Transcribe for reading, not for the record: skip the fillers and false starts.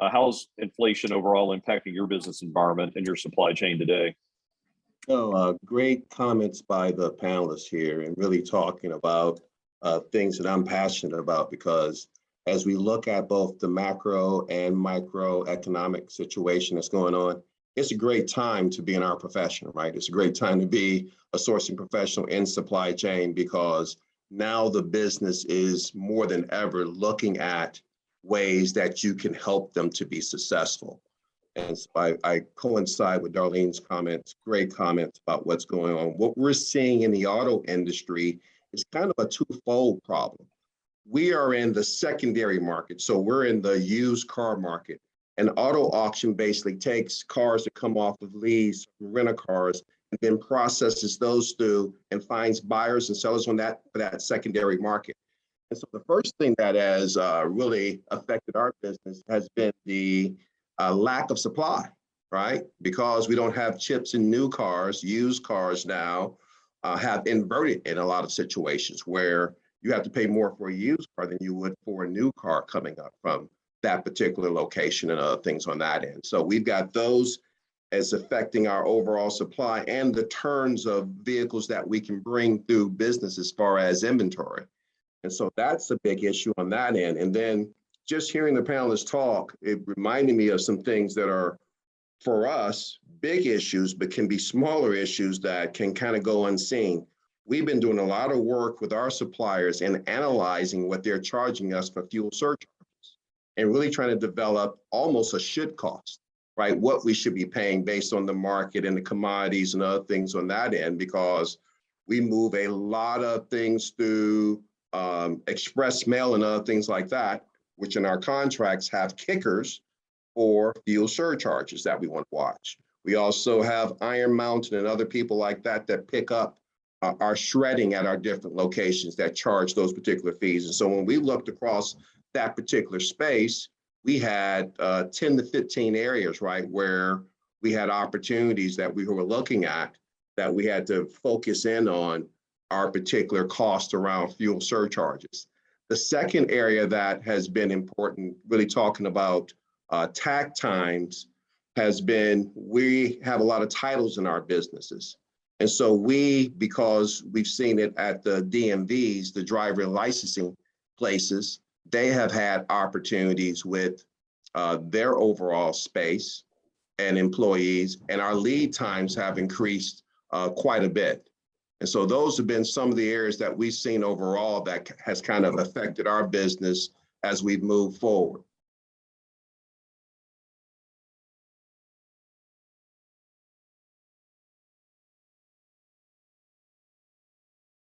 How's inflation overall impacting your business environment and your supply chain today? Great comments by the panelists here and really talking about things that I'm passionate about because as we look at both the macro and microeconomic situation that's going on, it's a great time to be in our profession, right? It's a great time to be a sourcing professional in supply chain because now the business is more than ever looking at ways that you can help them to be successful. And so I coincide with Darlene's comments, great comments about what's going on. What we're seeing in the auto industry is kind of a twofold problem. We are in the secondary market, so we're in the used car market. An auto auction basically takes cars that come off of lease, rent cars, and then processes those through and finds buyers and sellers on that for that secondary market. And so the first thing that has really affected our business has been the lack of supply, right? Because we don't have chips in new cars, used cars now have inverted in a lot of situations where you have to pay more for a used car than you would for a new car coming up from that particular location and other things on that end. So we've got those as affecting our overall supply and the turns of vehicles that we can bring through business as far as inventory. And so that's a big issue on that end. And then just hearing the panelists talk, it reminded me of some things that are, for us, big issues, but can be smaller issues that can kind of go unseen. We've been doing a lot of work with our suppliers and analyzing what they're charging us for fuel surcharges and really trying to develop almost a should cost, right? What we should be paying based on the market and the commodities and other things on that end, because we move a lot of things through express mail and other things like that, which in our contracts have kickers for fuel surcharges that we want to watch. We also have Iron Mountain and other people like that that pick up our shredding at our different locations that charge those particular fees. And so when we looked across that particular space, we had 10 to 15 areas, right, where we had opportunities that we were looking at that we had to focus in on our particular cost around fuel surcharges. The second area that has been important, really talking about takt times, has been we have a lot of titles in our businesses. And so because we've seen it at the DMVs, the driver licensing places, they have had opportunities with their overall space and employees, and our lead times have increased quite a bit. And so those have been some of the areas that we've seen overall that has kind of affected our business as we've moved forward.